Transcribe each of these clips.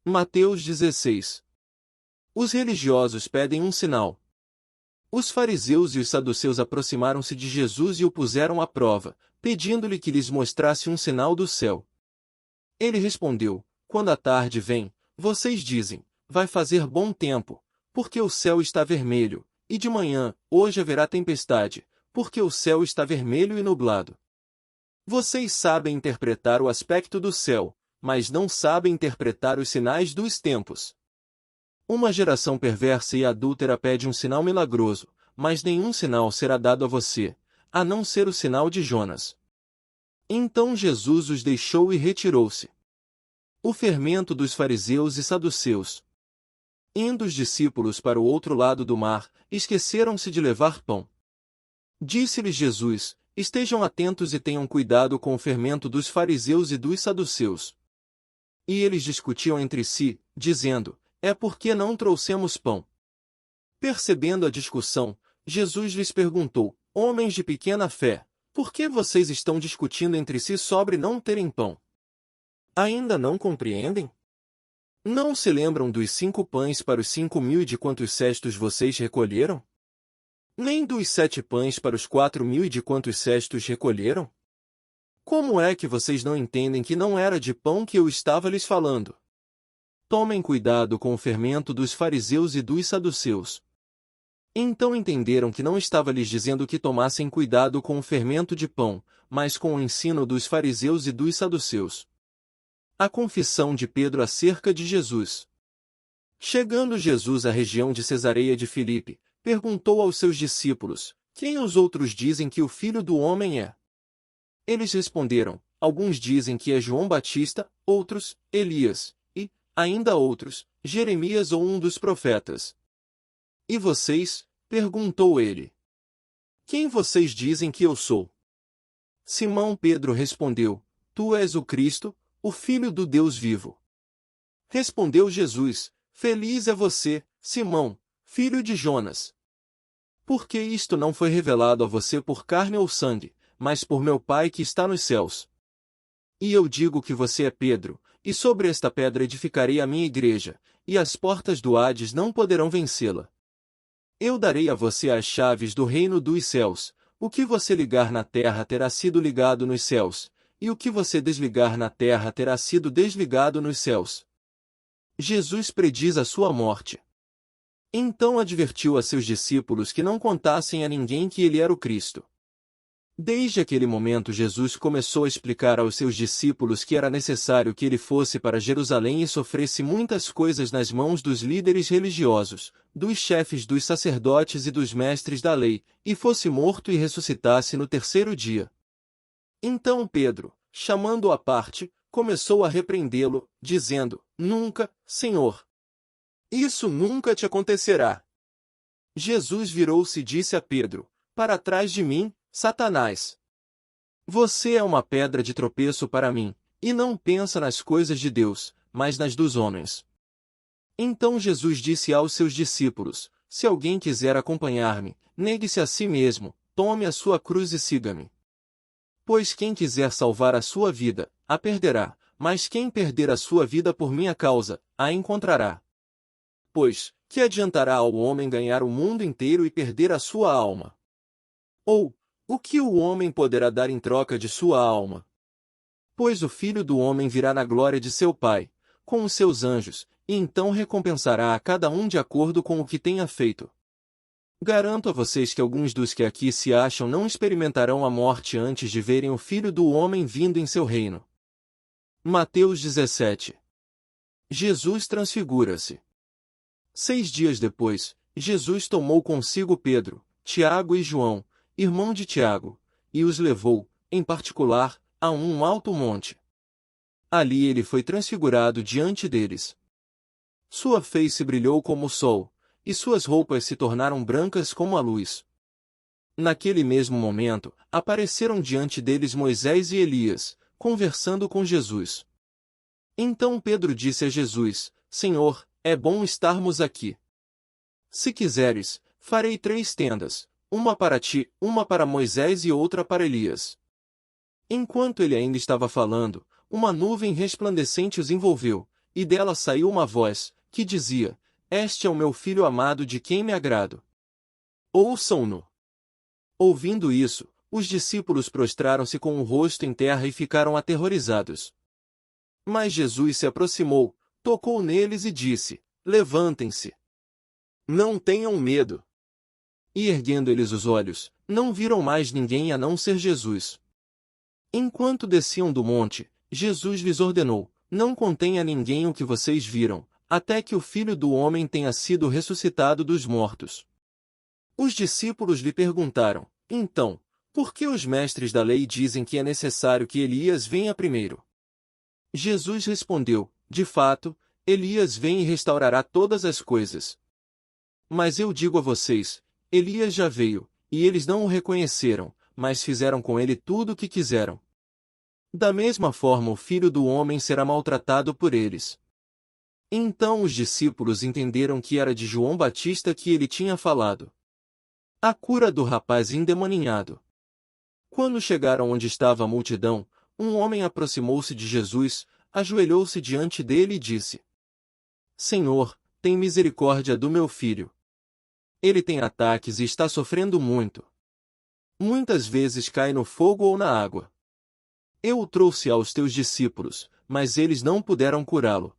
Mateus 16. Os religiosos pedem um sinal. Os fariseus e os saduceus aproximaram-se de Jesus e o puseram à prova, pedindo-lhe que lhes mostrasse um sinal do céu. Ele respondeu: quando a tarde vem, vocês dizem, vai fazer bom tempo, porque o céu está vermelho, e de manhã, hoje haverá tempestade, porque o céu está vermelho e nublado. Vocês sabem interpretar o aspecto do céu, mas não sabem interpretar os sinais dos tempos. Uma geração perversa e adúltera pede um sinal milagroso, mas nenhum sinal será dado a você, a não ser o sinal de Jonas. Então Jesus os deixou e retirou-se. O fermento dos fariseus e saduceus. Indo os discípulos para o outro lado do mar, esqueceram-se de levar pão. Disse-lhes Jesus: estejam atentos e tenham cuidado com o fermento dos fariseus e dos saduceus. E eles discutiam entre si, dizendo: é porque não trouxemos pão. Percebendo a discussão, Jesus lhes perguntou: homens de pequena fé, por que vocês estão discutindo entre si sobre não terem pão? Ainda não compreendem? Não se lembram dos 5 pães para os 5.000 e de quantos cestos vocês recolheram? Nem dos 7 pães para os 4.000 e de quantos cestos recolheram? Como é que vocês não entendem que não era de pão que eu estava lhes falando? Tomem cuidado com o fermento dos fariseus e dos saduceus. Então entenderam que não estava lhes dizendo que tomassem cuidado com o fermento de pão, mas com o ensino dos fariseus e dos saduceus. A confissão de Pedro acerca de Jesus. Chegando Jesus à região de Cesareia de Filipe, perguntou aos seus discípulos: quem os outros dizem que o Filho do Homem é? Eles responderam: alguns dizem que é João Batista, outros, Elias, e, ainda outros, Jeremias ou um dos profetas. E vocês? Perguntou ele. Quem vocês dizem que eu sou? Simão Pedro respondeu: tu és o Cristo, o Filho do Deus vivo. Respondeu Jesus: feliz é você, Simão, filho de Jonas. Porque isto não foi revelado a você por carne ou sangue, mas por meu Pai que está nos céus. E eu digo que você é Pedro, e sobre esta pedra edificarei a minha igreja, e as portas do Hades não poderão vencê-la. Eu darei a você as chaves do reino dos céus. O que você ligar na terra terá sido ligado nos céus, e o que você desligar na terra terá sido desligado nos céus. Jesus prediz a sua morte. Então advertiu a seus discípulos que não contassem a ninguém que ele era o Cristo. Desde aquele momento Jesus começou a explicar aos seus discípulos que era necessário que ele fosse para Jerusalém e sofresse muitas coisas nas mãos dos líderes religiosos, dos chefes dos sacerdotes e dos mestres da lei, e fosse morto e ressuscitasse no terceiro dia. Então Pedro, chamando-o à parte, começou a repreendê-lo, dizendo: nunca, Senhor! Isso nunca te acontecerá. Jesus virou-se e disse a Pedro: para trás de mim, Satanás! Você é uma pedra de tropeço para mim, e não pensa nas coisas de Deus, mas nas dos homens. Então Jesus disse aos seus discípulos: se alguém quiser acompanhar-me, negue-se a si mesmo, tome a sua cruz e siga-me. Pois quem quiser salvar a sua vida, a perderá, mas quem perder a sua vida por minha causa, a encontrará. Pois, que adiantará ao homem ganhar o mundo inteiro e perder a sua alma? Ou, o que o homem poderá dar em troca de sua alma? Pois o Filho do Homem virá na glória de seu Pai, com os seus anjos, e então recompensará a cada um de acordo com o que tenha feito. Garanto a vocês que alguns dos que aqui se acham não experimentarão a morte antes de verem o Filho do Homem vindo em seu reino. Mateus 17. Jesus transfigura-se. 6 dias depois, Jesus tomou consigo Pedro, Tiago e João, irmão de Tiago, e os levou, em particular, a um alto monte. Ali ele foi transfigurado diante deles. Sua face brilhou como o sol, e suas roupas se tornaram brancas como a luz. Naquele mesmo momento, apareceram diante deles Moisés e Elias, conversando com Jesus. Então Pedro disse a Jesus: Senhor, é bom estarmos aqui. Se quiseres, farei 3 tendas, uma para ti, uma para Moisés e outra para Elias. Enquanto ele ainda estava falando, uma nuvem resplandecente os envolveu, e dela saiu uma voz, que dizia: Este é o meu filho amado de quem me agrado. Ouçam-no. Ouvindo isso, os discípulos prostraram-se com o rosto em terra e ficaram aterrorizados. Mas Jesus se aproximou, tocou neles e disse: Levantem-se. Não tenham medo. E erguendo eles os olhos, não viram mais ninguém a não ser Jesus. Enquanto desciam do monte, Jesus lhes ordenou: Não contem a ninguém o que vocês viram, até que o Filho do Homem tenha sido ressuscitado dos mortos. Os discípulos lhe perguntaram: Então, por que os mestres da lei dizem que é necessário que Elias venha primeiro? Jesus respondeu: De fato, Elias vem e restaurará todas as coisas. Mas eu digo a vocês, Elias já veio, e eles não o reconheceram, mas fizeram com ele tudo o que quiseram. Da mesma forma o Filho do Homem será maltratado por eles. Então os discípulos entenderam que era de João Batista que ele tinha falado. A cura do rapaz endemoninhado. Quando chegaram onde estava a multidão, um homem aproximou-se de Jesus, ajoelhou-se diante dele e disse: Senhor, tem misericórdia do meu filho. Ele tem ataques e está sofrendo muito. Muitas vezes cai no fogo ou na água. Eu o trouxe aos teus discípulos, mas eles não puderam curá-lo.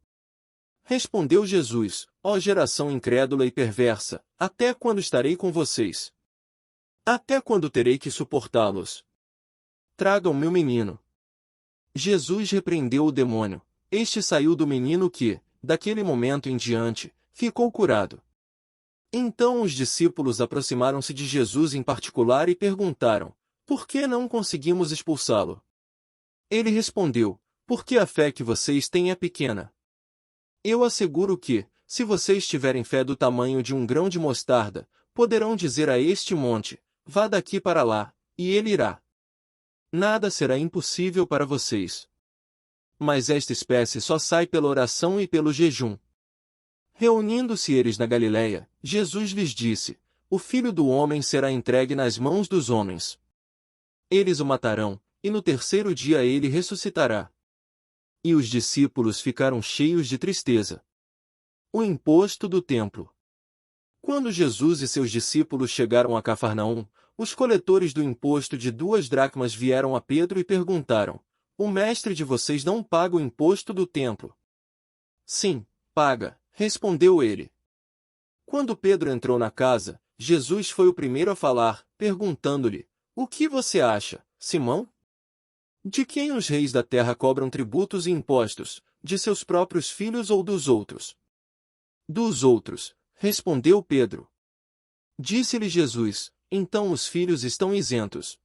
Respondeu Jesus: Ó geração incrédula e perversa, até quando estarei com vocês? Até quando terei que suportá-los? Tragam-me o menino. Jesus repreendeu o demônio. Este saiu do menino que, daquele momento em diante, ficou curado. Então os discípulos aproximaram-se de Jesus em particular e perguntaram: Por que não conseguimos expulsá-lo? Ele respondeu: Porque a fé que vocês têm é pequena. Eu asseguro que, se vocês tiverem fé do tamanho de um grão de mostarda, poderão dizer a este monte: Vá daqui para lá, e ele irá. Nada será impossível para vocês. Mas esta espécie só sai pela oração e pelo jejum. Reunindo-se eles na Galiléia, Jesus lhes disse: O Filho do Homem será entregue nas mãos dos homens. Eles o matarão, e no terceiro dia ele ressuscitará. E os discípulos ficaram cheios de tristeza. O imposto do templo. Quando Jesus e seus discípulos chegaram a Cafarnaum, os coletores do imposto de 2 dracmas vieram a Pedro e perguntaram: O mestre de vocês não paga o imposto do templo? Sim, paga, respondeu ele. Quando Pedro entrou na casa, Jesus foi o primeiro a falar, perguntando-lhe: O que você acha, Simão? De quem os reis da terra cobram tributos e impostos, de seus próprios filhos ou dos outros? Dos outros, respondeu Pedro. Disse-lhe Jesus: Então os filhos estão isentos.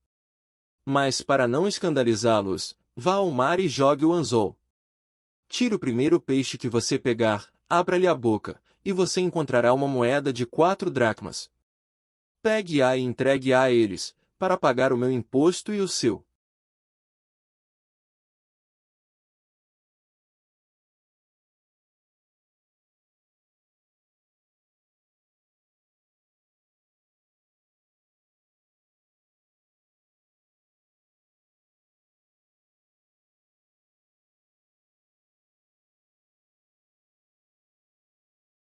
Mas para não escandalizá-los, vá ao mar e jogue o anzol. Tire o primeiro peixe que você pegar, abra-lhe a boca, e você encontrará uma moeda de 4 dracmas. Pegue-a e entregue-a a eles, para pagar o meu imposto e o seu.